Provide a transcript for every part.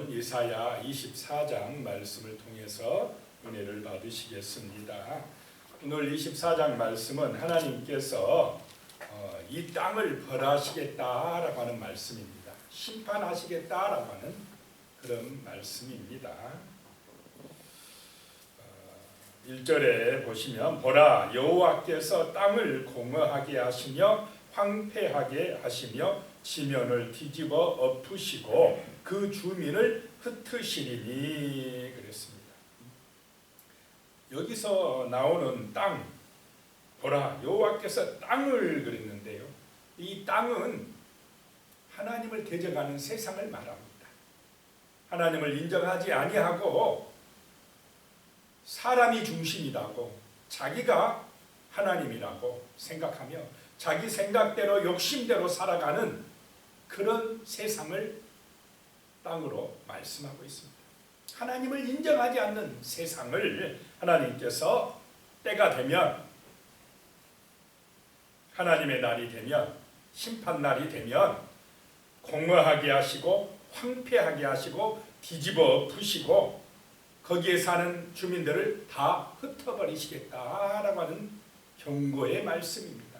오늘은 이사야 24장 말씀을 통해서 은혜를 받으시겠습니다. 오늘 24장 말씀은 하나님께서 이 땅을 벌하시겠다라고 하는 말씀입니다. 심판하시겠다라고 하는 그런 말씀입니다. 1절에 보시면 보라 여호와께서 땅을 공허하게 하시며 황폐하게 하시며 지면을 뒤집어 엎으시고 그 주민을 흩으시리니 그랬습니다. 여기서 나오는 땅, 보라 여호와께서 땅을 그랬는데요. 이 땅은 하나님을 대적하는 세상을 말합니다. 하나님을 인정하지 아니하고 사람이 중심이라고 자기가 하나님이라고 생각하며 자기 생각대로 욕심대로 살아가는 그런 세상을 땅으로 말씀하고 있습니다. 하나님을 인정하지 않는 세상을 하나님께서 때가 되면 하나님의 날이 되면 심판날이 되면 공허하게 하시고 황폐하게 하시고 뒤집어 엎으시고 거기에 사는 주민들을 다 흩어버리시겠다라고 하는 경고의 말씀입니다.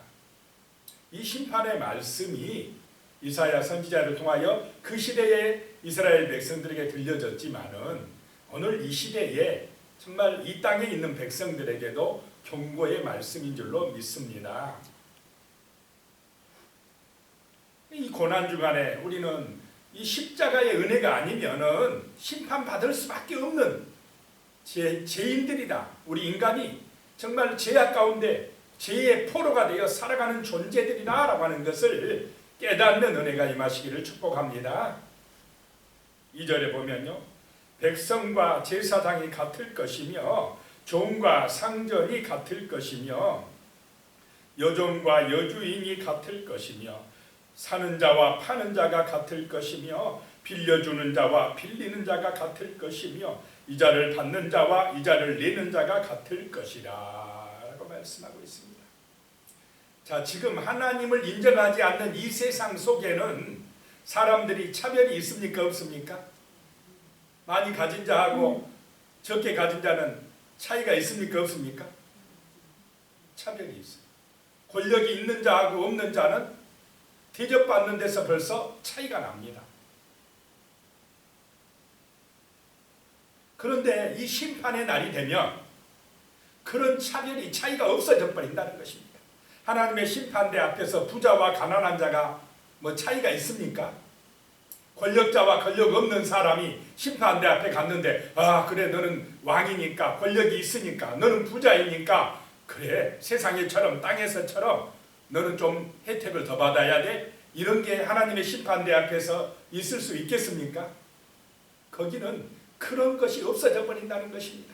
이 심판의 말씀이 이사야 선지자를 통하여 그 시대의 이스라엘 백성들에게 들려졌지만은 오늘 이 시대에 정말 이 땅에 있는 백성들에게도 경고의 말씀인 줄로 믿습니다. 이 고난 주간에 우리는 이 십자가의 은혜가 아니면은 심판받을 수밖에 없는 죄인들이다. 우리 인간이 정말 죄악 가운데 죄의 포로가 되어 살아가는 존재들이다라고 하는 것을 깨닫는 은혜가 임하시기를 축복합니다. 2절에 보면요. 백성과 제사장이 같을 것이며 종과 상전이 같을 것이며 여종과 여주인이 같을 것이며 사는 자와 파는 자가 같을 것이며 빌려주는 자와 빌리는 자가 같을 것이며 이자를 받는 자와 이자를 내는 자가 같을 것이라 라고 말씀하고 있습니다. 자, 지금 하나님을 인정하지 않는 이 세상 속에는 사람들이 차별이 있습니까? 없습니까? 많이 가진 자하고 적게 가진 자는 차이가 있습니까? 없습니까? 차별이 있어요. 권력이 있는 자하고 없는 자는 대접받는 데서 벌써 차이가 납니다. 그런데 이 심판의 날이 되면 그런 차이가 없어져 버린다는 것입니다. 하나님의 심판대 앞에서 부자와 가난한 자가 뭐 차이가 있습니까? 권력자와 권력 없는 사람이 심판대 앞에 갔는데 그래 너는 왕이니까 권력이 있으니까 너는 부자이니까 그래 세상에처럼 땅에서처럼 너는 좀 혜택을 더 받아야 돼? 이런 게 하나님의 심판대 앞에서 있을 수 있겠습니까? 거기는 그런 것이 없어져 버린다는 것입니다.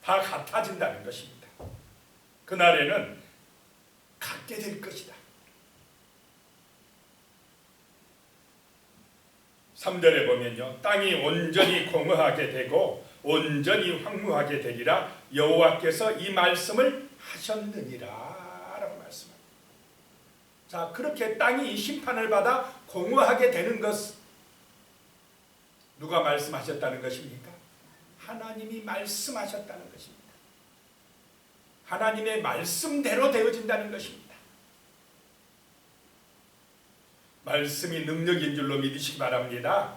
다 같아진다는 것입니다. 그날에는 같게 될 것이다. 3절에 보면요. 땅이 온전히 공허하게 되고 온전히 황무하게 되리라 여호와께서 이 말씀을 하셨느니라 라고 말씀합니다. 자, 그렇게 땅이 심판을 받아 공허하게 되는 것 누가 말씀하셨다는 것입니까? 하나님이 말씀하셨다는 것입니다. 하나님의 말씀대로 되어진다는 것입니다. 말씀이 능력인 줄로 믿으시기 바랍니다.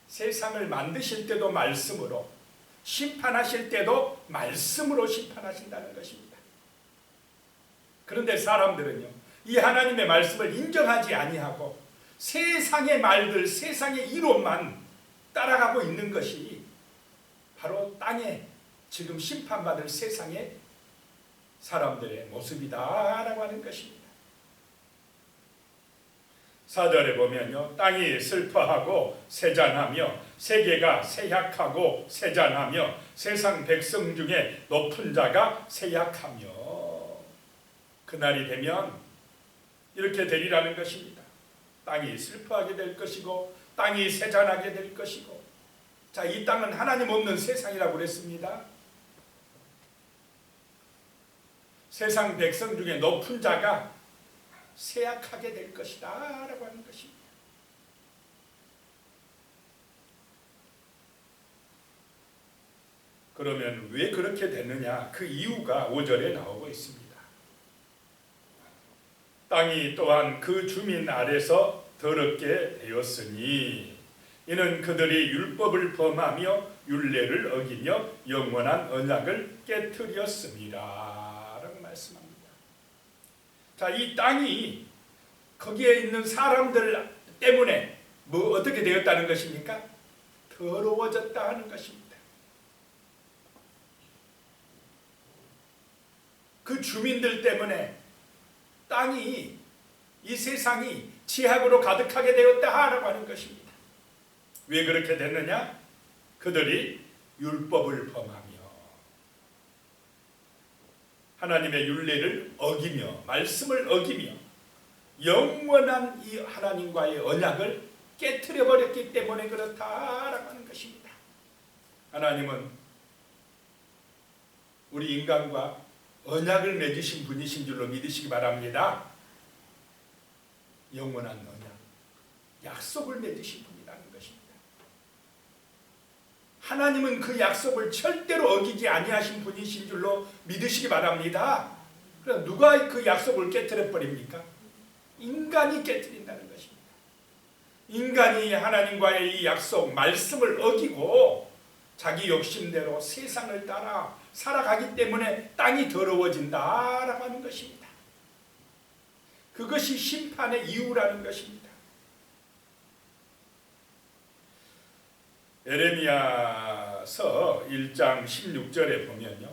세상을 만드실 때도 말씀으로 심판하실 때도 말씀으로 심판하신다는 것입니다. 그런데 사람들은요, 이 하나님의 말씀을 인정하지 아니하고 세상의 말들, 세상의 이론만 따라가고 있는 것이 바로 땅에 지금 심판받을 세상의 사람들의 모습이다라고 하는 것입니다. 4절에 보면요. 땅이 슬퍼하고 세잔하며 세계가 쇠약하고 세잔하며 세상 백성 중에 높은 자가 쇠약하며 그날이 되면 이렇게 되리라는 것입니다. 땅이 슬퍼하게 될 것이고 땅이 세잔하게 될 것이고 자, 이 땅은 하나님 없는 세상이라고 그랬습니다. 세상 백성 중에 높은 자가 쇠약하게 될 것이다 라고 하는 것입니다. 그러면 왜 그렇게 됐느냐? 그 이유가 5절에 나오고 있습니다. 땅이 또한 그 주민 아래서 더럽게 되었으니 이는 그들이 율법을 범하며 율례를 어기며 영원한 언약을 깨뜨렸습니다. 라고 말씀합니다. 자, 이 땅이 거기에 있는 사람들 때문에 어떻게 되었다는 것입니까? 더러워졌다 하는 것입니다. 그 주민들 때문에 땅이, 이 세상이 죄악으로 가득하게 되었다라고 하는 것입니다. 왜 그렇게 됐느냐? 그들이 율법을 범하며 하나님의 율례를 어기며 말씀을 어기며 영원한 이 하나님과의 언약을 깨트려 버렸기 때문에 그렇다라고 하는 것입니다. 하나님은 우리 인간과 언약을 맺으신 분이신 줄로 믿으시기 바랍니다. 영원한 언약, 약속을 맺으신 분이라는 것입니다. 하나님은 그 약속을 절대로 어기지 아니하신 분이신 줄로 믿으시기 바랍니다. 그럼 누가 그 약속을 깨트려 버립니까? 인간이 깨트린다는 것입니다. 인간이 하나님과의 이 약속, 말씀을 어기고 자기 욕심대로 세상을 따라 살아가기 때문에 땅이 더러워진다라고 하는 것입니다. 그것이 심판의 이유라는 것입니다. 에레미야서 1장 16절에 보면요,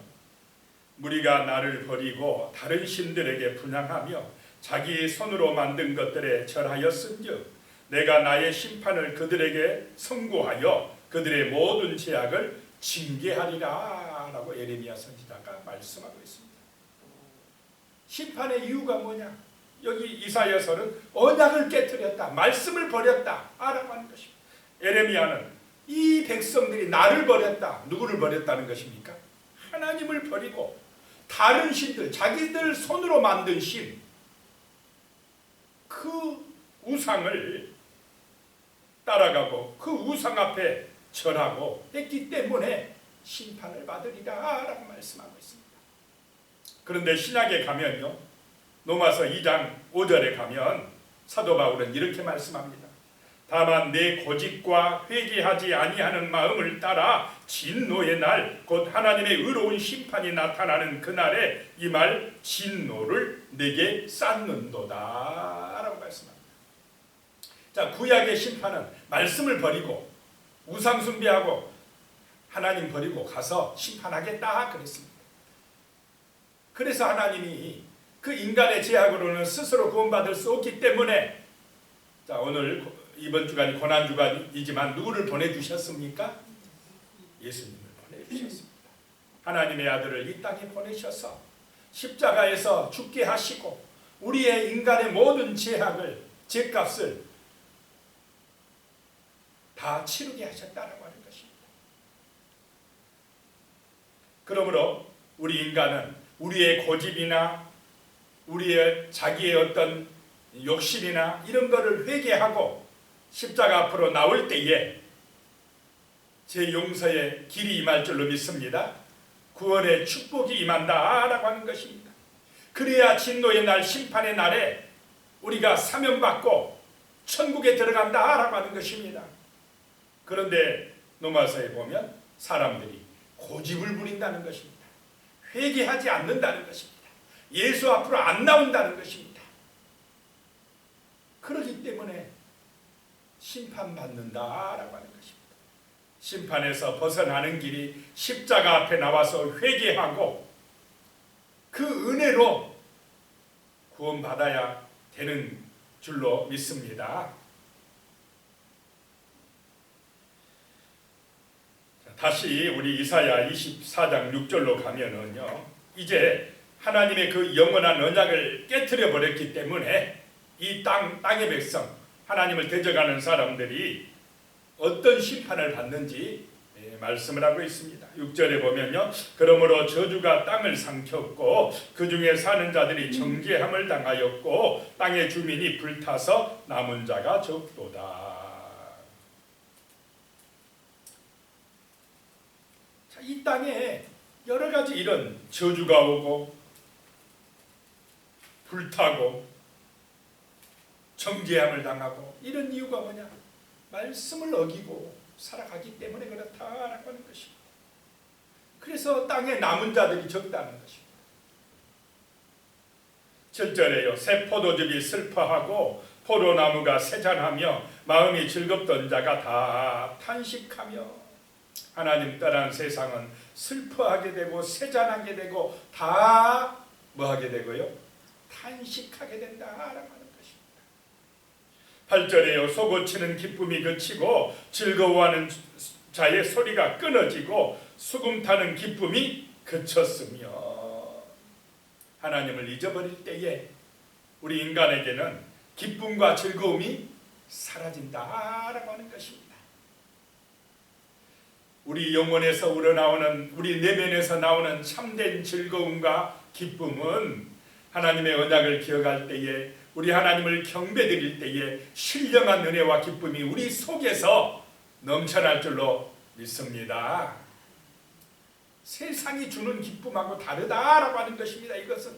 무리가 나를 버리고 다른 신들에게 분향하며 자기 손으로 만든 것들에 절하였은즉 내가 나의 심판을 그들에게 선고하여 그들의 모든 죄악을 징계하리라 라고 에레미야 선지자가 말씀하고 있습니다. 심판의 이유가 뭐냐? 여기 이사야서는 언약을 깨뜨렸다, 말씀을 버렸다 라고 하는 것입니다. 에레미야는 이 백성들이 나를 버렸다. 누구를 버렸다는 것입니까? 하나님을 버리고 다른 신들, 자기들 손으로 만든 신, 그 우상을 따라가고 그 우상 앞에 절하고 했기 때문에 심판을 받으리라 라고 말씀하고 있습니다. 그런데 신약에 가면요, 로마서 2장 5절에 가면 사도 바울은 이렇게 말씀합니다. 다만 내 고집과 회개하지 아니하는 마음을 따라 진노의 날, 곧 하나님의 의로운 심판이 나타나는 그날에 이 말 진노를 내게 쌓는도다 라고 말씀합니다. 자, 구약의 심판은 말씀을 버리고 우상 숭배하고 하나님 버리고 가서 심판하겠다 그랬습니다. 그래서 하나님이 그 인간의 죄악으로는 스스로 구원받을 수 없기 때문에, 자, 오늘 이번 주간이 고난주간이지만 누구를 보내주셨습니까? 예수님을 보내주셨습니다. 하나님의 아들을 이 땅에 보내셔서 십자가에서 죽게 하시고 우리의 인간의 모든 죄악을, 죄값을 다 치르게 하셨다라고 하는 것입니다. 그러므로 우리 인간은 우리의 고집이나 우리의 자기의 어떤 욕심이나 이런 거를 회개하고 십자가 앞으로 나올 때에 제 용서의 길이 임할 줄로 믿습니다. 구원의 축복이 임한다라고 하는 것입니다. 그래야 진노의 날, 심판의 날에 우리가 사면받고 천국에 들어간다라고 하는 것입니다. 그런데 로마서에 보면 사람들이 고집을 부린다는 것입니다. 회개하지 않는다는 것입니다. 예수 앞으로 안 나온다는 것입니다. 그렇기 때문에 심판받는다라고 하는 것입니다. 심판에서 벗어나는 길이 십자가 앞에 나와서 회개하고 그 은혜로 구원받아야 되는 줄로 믿습니다. 다시 우리 이사야 24장 6절로 가면은요, 이제 하나님의 그 영원한 언약을 깨트려 버렸기 때문에 이 땅의 백성, 하나님을 대적하는 사람들이 어떤 심판을 받는지 말씀을 하고 있습니다. 6절에 보면요, 그러므로 저주가 땅을 삼켰고 그 중에 사는 자들이 정죄함을 당하였고 땅의 주민이 불타서 남은 자가 적도다. 자, 이 땅에 여러 가지 이런 저주가 오고 불타고 정죄함을 당하고 이런 이유가 뭐냐? 말씀을 어기고 살아가기 때문에 그렇다라고 하는 것입니다. 그래서 땅에 남은 자들이 적다는 것입니다. 7절에요. 새 포도즙이 슬퍼하고 포도나무가 세잔하며 마음이 즐겁던 자가 다 탄식하며. 하나님 떠난 세상은 슬퍼하게 되고 세잔하게 되고 다 뭐하게 되고요? 탄식하게 된다라고 하는 것입니다. 8절에요. 솟구치는 기쁨이 그치고 즐거워하는 자의 소리가 끊어지고 수금 타는 기쁨이 그쳤으며. 하나님을 잊어버릴 때에 우리 인간에게는 기쁨과 즐거움이 사라진다라고 하는 것입니다. 우리 영혼에서 우러나오는, 우리 내면에서 나오는 참된 즐거움과 기쁨은 하나님의 언약을 기억할 때에, 우리 하나님을 경배드릴 때에 신령한 은혜와 기쁨이 우리 속에서 넘쳐날 줄로 믿습니다. 세상이 주는 기쁨하고 다르다라고 하는 것입니다. 이것은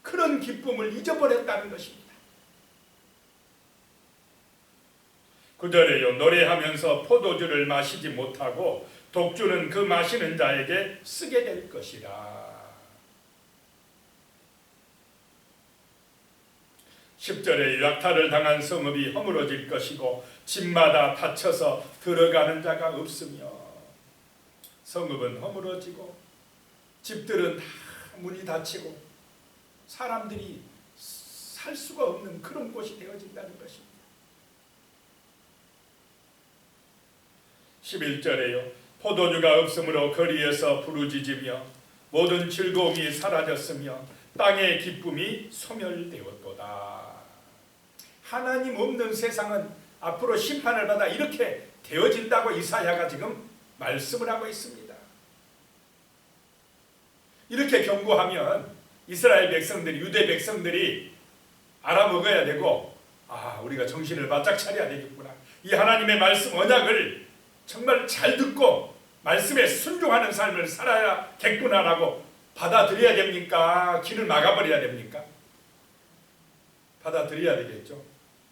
그런 기쁨을 잊어버렸다는 것입니다. 9절에요. 노래하면서 포도주를 마시지 못하고 독주는 그 마시는 자에게 쓰게 될 것이라. 10절에 약탈을 당한 성읍이 허물어질 것이고 집마다 닫혀서 들어가는 자가 없으며. 성읍은 허물어지고 집들은 다 문이 닫히고 사람들이 살 수가 없는 그런 곳이 되어진다는 것입니다. 11절에요. 포도주가 없으므로 거리에서 부르짖으며 모든 즐거움이 사라졌으며 땅의 기쁨이 소멸되었도다. 하나님 없는 세상은 앞으로 심판을 받아 이렇게 되어진다고 이사야가 지금 말씀을 하고 있습니다. 이렇게 경고하면 이스라엘 백성들이, 유대 백성들이 알아먹어야 되고, 우리가 정신을 바짝 차려야 되겠구나. 이 하나님의 말씀 언약을 정말 잘 듣고 말씀에 순종하는 삶을 살아야겠구나라고 받아들여야 됩니까? 길을 막아버려야 됩니까? 받아들여야 되겠죠.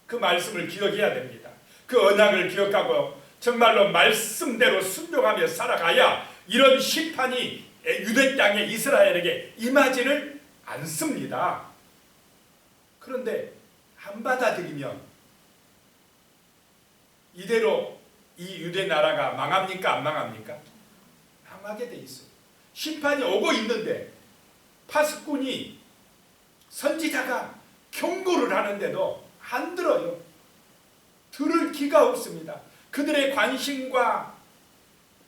그 말씀을 기억해야 됩니다. 그 언약을 기억하고 정말로 말씀대로 순종하며 살아가야 이런 심판이 유대 땅의 이스라엘에게 임하지를 않습니다. 그런데 안 받아들이면 이대로 이 유대 나라가 망합니까? 안 망합니까? 망하게 돼 있어요. 심판이 오고 있는데 파수꾼이, 선지자가 경고를 하는데도 안 들어요. 들을 기가 없습니다. 그들의 관심과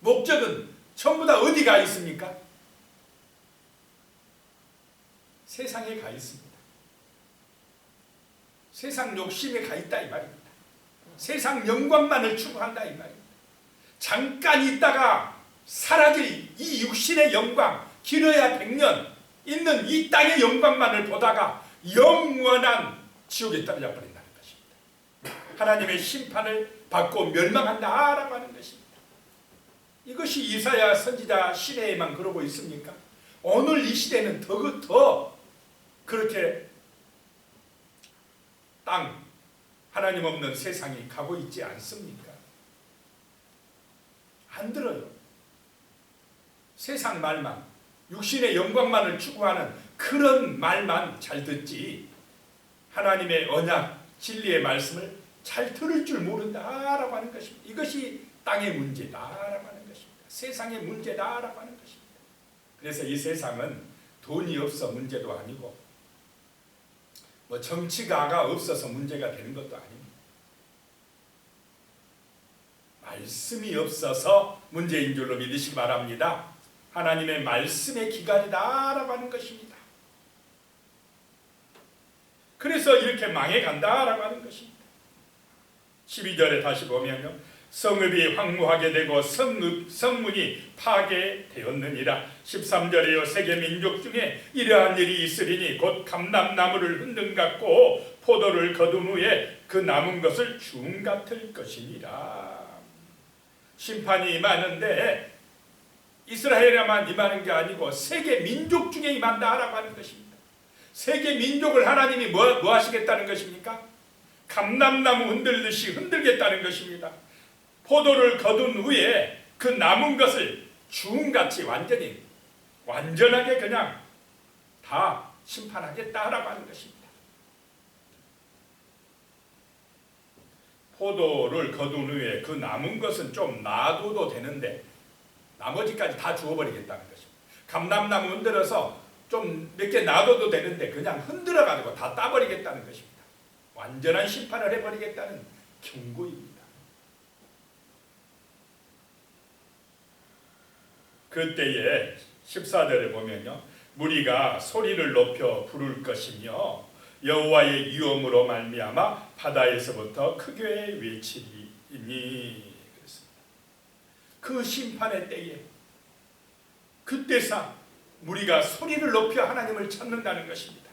목적은 전부 다 어디가 있습니까? 세상에 가 있습니다. 세상 욕심에 가 있다 이 말입니다. 세상 영광만을 추구한다 이 말입니다. 잠깐 있다가 사라질 이 육신의 영광, 길어야 100년 있는 이 땅의 영광만을 보다가 영원한 지옥에 떨어져 버린다는 것입니다. 하나님의 심판을 받고 멸망한다라고 하는 것입니다. 이것이 이사야 선지자 시대에만 그러고 있습니까? 오늘 이 시대는 더 그렇게 하나님 없는 세상이 가고 있지 않습니까? 안 들어요. 세상 말만, 육신의 영광만을 추구하는 그런 말만 잘 듣지 하나님의 언약, 진리의 말씀을 잘 들을 줄 모른다라고 하는 것입니다. 이것이 땅의 문제다라고 하는 것입니다. 세상의 문제다라고 하는 것입니다. 그래서 이 세상은 돈이 없어 문제도 아니고 정치가가 없어서 문제가 되는 것도 아닙니다. 말씀이 없어서 문제인 줄로 믿으시기 바랍니다. 하나님의 말씀의 기간이다라고 하는 것입니다. 그래서 이렇게 망해간다라고 하는 것입니다. 12절에 다시 보면요. 성읍이 황무하게 되고 성문이 파괴되었느니라. 13절에요. 세계 민족 중에 이러한 일이 있으리니 곧 감람나무를 흔든 같고 포도를 거둔 후에 그 남은 것을 중 같을 것이니라. 심판이 임하는데 이스라엘에만 임하는 게 아니고 세계 민족 중에 임한다라고 하는 것입니다. 세계 민족을 하나님이 뭐 하시겠다는 것입니까? 감람나무 흔들듯이 흔들겠다는 것입니다. 포도를 거둔 후에 그 남은 것을 주음같이 완전하게 그냥 다 심판하겠다라고 하는 것입니다. 포도를 거둔 후에 그 남은 것은 좀 놔둬도 되는데 나머지까지 다 주워버리겠다는 것입니다. 감람나무 흔들어서 좀 몇 개 놔둬도 되는데 그냥 흔들어가지고 다 따버리겠다는 것입니다. 완전한 심판을 해버리겠다는 경고입니다. 그때에 14절에 보면요, 무리가 소리를 높여 부를 것이며 여호와의 위엄으로 말미암아 바다에서부터 크게 외치리니. 그랬습니다. 그 심판의 때에 그때사 무리가 소리를 높여 하나님을 찾는다는 것입니다.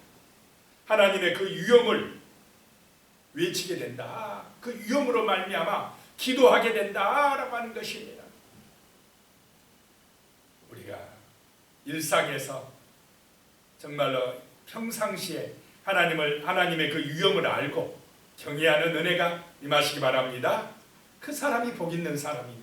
하나님의 그 위엄을 외치게 된다. 그 위엄으로 말미암아 기도하게 된다라고 하는 것입니다. 우리가 일상에서 정말로 평상시에 하나님의 그 위엄을 알고 경외하는 은혜가 임하시기 바랍니다. 그 사람이 복 있는 사람입니다.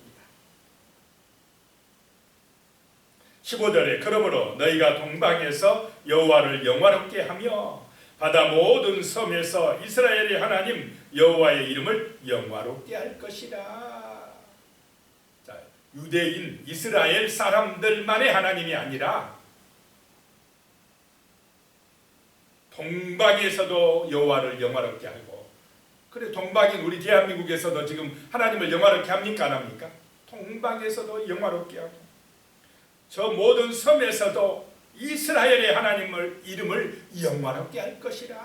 15절에 그러므로 너희가 동방에서 여호와를 영화롭게 하며 바다 모든 섬에서 이스라엘의 하나님 여호와의 이름을 영화롭게 할 것이라. 자, 유대인 이스라엘 사람들만의 하나님이 아니라 동방에서도 여호와를 영화롭게 하고, 그래 동방인 우리 대한민국에서도 지금 하나님을 영화롭게 합니까 안 합니까? 동방에서도 영화롭게 하고 저 모든 섬에서도 이스라엘의 하나님을 이름을 영화롭게 할 것이라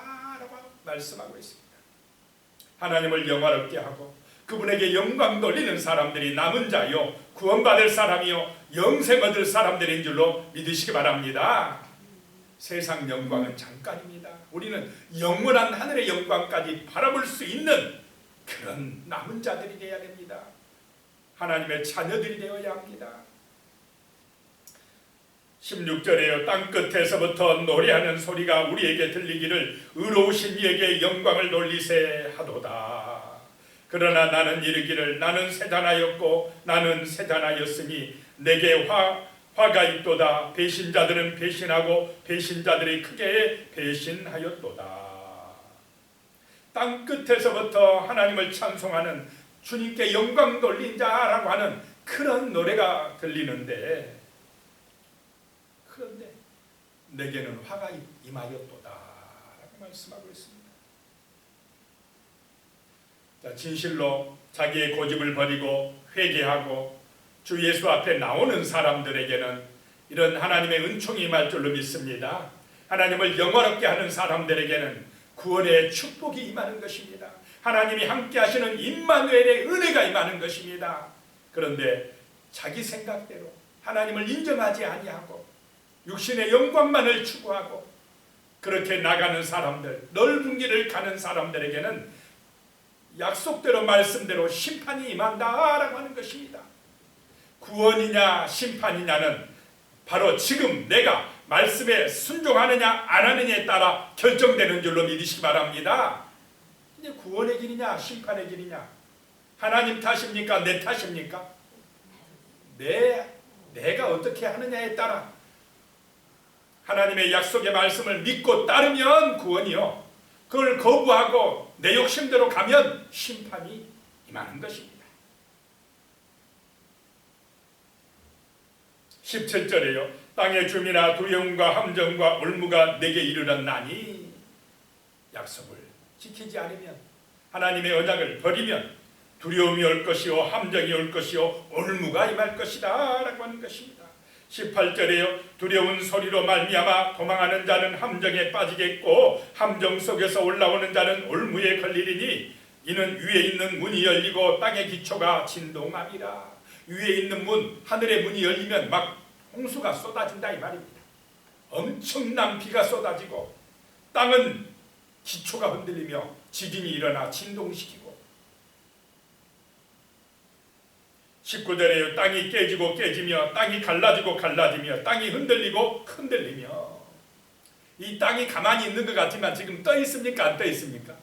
라고 말씀하고 있습니다. 하나님을 영화롭게 하고 그분에게 영광 돌리는 사람들이 남은 자요 구원받을 사람이요 영생 얻을 사람들인 줄로 믿으시기 바랍니다. 세상 영광은 잠깐입니다. 우리는 영원한 하늘의 영광까지 바라볼 수 있는 그런 남은 자들이 되어야 됩니다. 하나님의 자녀들이 되어야 합니다. 16절에요. 땅끝에서부터 노래하는 소리가 우리에게 들리기를 의로우신 이에게 영광을 돌리세 하도다. 그러나 나는 이르기를 나는 세잔하였고 나는 세잔하였으니 내게 화가 있도다. 배신자들은 배신하고 배신자들이 크게 배신하였도다. 땅끝에서부터 하나님을 찬송하는 주님께 영광 돌린 자라고 하는 그런 노래가 들리는데, 그런데 내게는 화가 임하였도다 라고 말씀하고 있습니다. 자, 진실로 자기의 고집을 버리고 회개하고 주 예수 앞에 나오는 사람들에게는 이런 하나님의 은총이 임할 줄로 믿습니다. 하나님을 영화롭게 하는 사람들에게는 구원의 축복이 임하는 것입니다. 하나님이 함께 하시는 임마누엘의 은혜가 임하는 것입니다. 그런데 자기 생각대로 하나님을 인정하지 아니하고 육신의 영광만을 추구하고 그렇게 나가는 사람들, 넓은 길을 가는 사람들에게는 약속대로 말씀대로 심판이 임한다라고 하는 것입니다. 구원이냐 심판이냐는 바로 지금 내가 말씀에 순종하느냐 안 하느냐에 따라 결정되는 줄로 믿으시기 바랍니다. 이제 구원의 길이냐 심판의 길이냐, 하나님 탓입니까 내 탓입니까? 내가 어떻게 하느냐에 따라 하나님의 약속의 말씀을 믿고 따르면 구원이요, 그걸 거부하고 내 욕심대로 가면 심판이 임하는 것입니다. 17절에요. 땅의 주민아 두려움과 함정과 올무가 내게 이르렀나니. 약속을 지키지 않으면, 하나님의 언약을 버리면 두려움이 올 것이요 함정이 올 것이요 올무가 임할 것이다 라고 하는 것입니다. 18절에요. 두려운 소리로 말미암아 도망하는 자는 함정에 빠지겠고 함정 속에서 올라오는 자는 올무에 걸리리니 이는 위에 있는 문이 열리고 땅의 기초가 진동하리라. 위에 있는 문, 하늘의 문이 열리면 막 홍수가 쏟아진다 이 말입니다. 엄청난 비가 쏟아지고 땅은 기초가 흔들리며 지진이 일어나 진동시키고 19절에요. 땅이 깨지고 깨지며 땅이 갈라지고 갈라지며 땅이 흔들리고 흔들리며. 이 땅이 가만히 있는 것 같지만 지금 떠 있습니까? 안 떠 있습니까?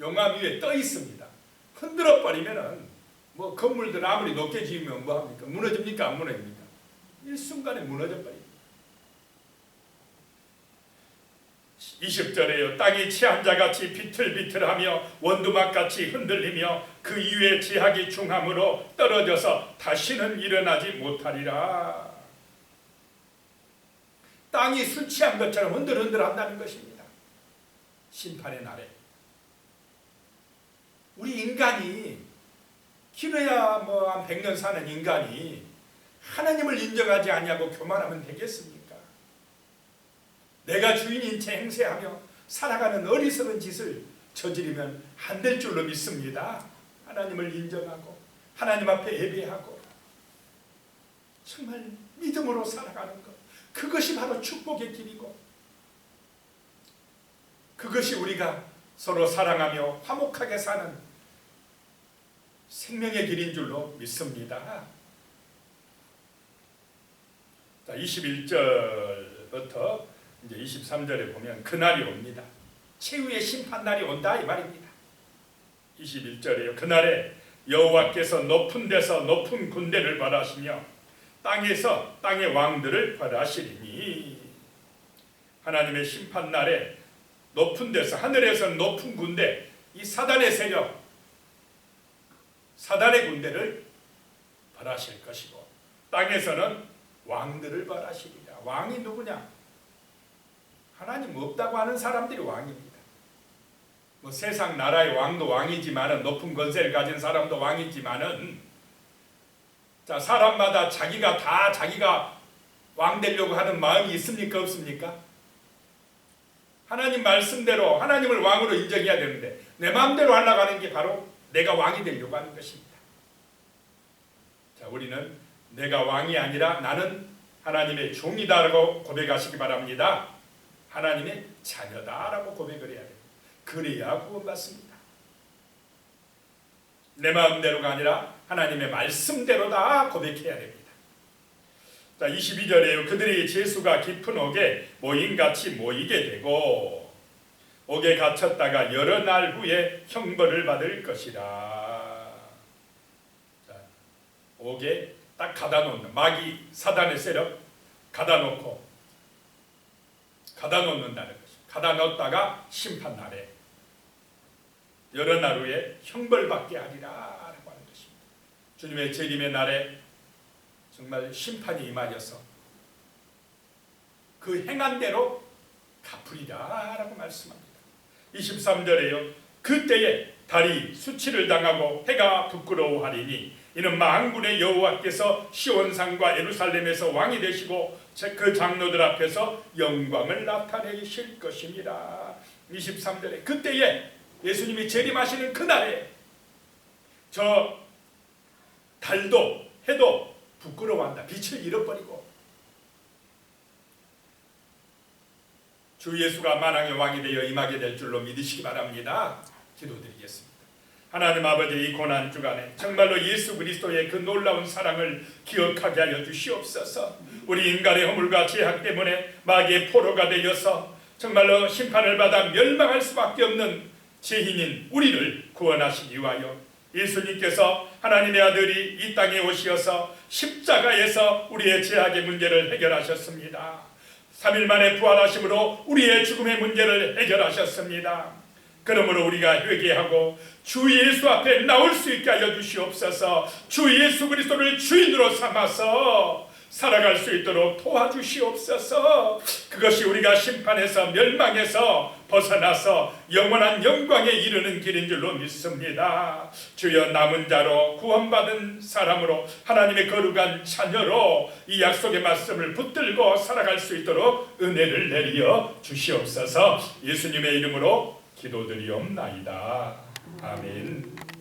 용암 위에 떠 있습니다. 흔들어 버리면은 뭐 건물들 아무리 높게 지으면 뭐합니까? 무너집니까? 안 무너집니까? 일순간에 무너져 버립니다. 20절에요. 땅이 치한자같이 비틀비틀하며 원두막같이 흔들리며 그 이후에 지하기 중함으로 떨어져서 다시는 일어나지 못하리라. 땅이 술 취한 것처럼 흔들흔들 한다는 것입니다. 심판의 날에 우리 인간이 길어야 뭐 한 100년 사는 인간이 하나님을 인정하지 아니하고 교만하면 되겠습니까? 내가 주인인 채 행세하며 살아가는 어리석은 짓을 저지르면 안 될 줄로 믿습니다. 하나님을 인정하고 하나님 앞에 예배하고 정말 믿음으로 살아가는 것, 그것이 바로 축복의 길이고 그것이 우리가 서로 사랑하며 화목하게 사는 생명의 길인 줄로 믿습니다. 자, 21절부터 이제 23절에 보면 그날이 옵니다. 최후의 심판날이 온다 이 말입니다. 21절에요. 그날에 여호와께서 높은 데서 높은 군대를 벌하시며 땅에서 땅의 왕들을 벌하시리니. 하나님의 심판날에 높은 데서 하늘에서 높은 군대, 이 사단의 세력, 사단의 군대를 벌하실 것이고 땅에서는 왕들을 벌하시리라. 왕이 누구냐? 하나님 없다고 하는 사람들이 왕입니다. 뭐 세상 나라의 왕도 왕이지만은 높은 권세를 가진 사람도 왕이지만은 자, 사람마다 자기가 왕 되려고 하는 마음이 있습니까? 없습니까? 하나님 말씀대로 하나님을 왕으로 인정해야 되는데 내 마음대로 하려고 하는 게 바로 내가 왕이 되려고 하는 것입니다. 자, 우리는 내가 왕이 아니라 나는 하나님의 종이다라고 고백하시기 바랍니다. 하나님의 자녀다라고 고백을 해야 됩니다. 그래야 구원받습니다. 내 마음대로가 아니라 하나님의 말씀대로다 고백해야 됩니다. 자, 22절에요. 그들이 재수가 깊은 옥에 모인같이 모이게 되고 옥에 갇혔다가 여러 날 후에 형벌을 받을 것이라. 자, 옥에 딱 가다놓는, 마귀 사단의 세력 가다놓고 가다놓는다는 것입니다. 가다놓다가 심판날에 여러 날 후에 형벌받게 하리라 라고 하는 것입니다. 주님의 재림의 날에 정말 심판이 임하여서 그 행한 대로 갚으리라 라고 말씀합니다. 23절에요. 그때에 달이 수치를 당하고 해가 부끄러워하리니 이는 만군의 여호와께서 시온산과 예루살렘에서 왕이 되시고 그 장로들 앞에서 영광을 나타내실 것입니다. 23절에 그때에 예수님이 재림하시는 그날에 저 달도 해도 부끄러워한다. 빛을 잃어버리고 주 예수가 만왕의 왕이 되어 임하게 될 줄로 믿으시기 바랍니다. 기도드리겠습니다. 하나님 아버지, 이 고난 주간에 정말로 예수 그리스도의 그 놀라운 사랑을 기억하게 하여 주시옵소서. 우리 인간의 허물과 죄악 때문에 마귀의 포로가 되어서 정말로 심판을 받아 멸망할 수밖에 없는 죄인인 우리를 구원하시기 위하여 예수님께서 하나님의 아들이 이 땅에 오시어서 십자가에서 우리의 죄악의 문제를 해결하셨습니다. 3일 만에 부활하심으로 우리의 죽음의 문제를 해결하셨습니다. 그러므로 우리가 회개하고 주 예수 앞에 나올 수 있게 하여 주시옵소서. 주 예수 그리스도를 주인으로 삼아서 살아갈 수 있도록 도와주시옵소서. 그것이 우리가 심판에서 멸망에서 벗어나서 영원한 영광에 이르는 길인 줄로 믿습니다. 주여, 남은 자로 구원받은 사람으로 하나님의 거룩한 자녀로 이 약속의 말씀을 붙들고 살아갈 수 있도록 은혜를 내리어 주시옵소서. 예수님의 이름으로 기도드리옵나이다. 아멘.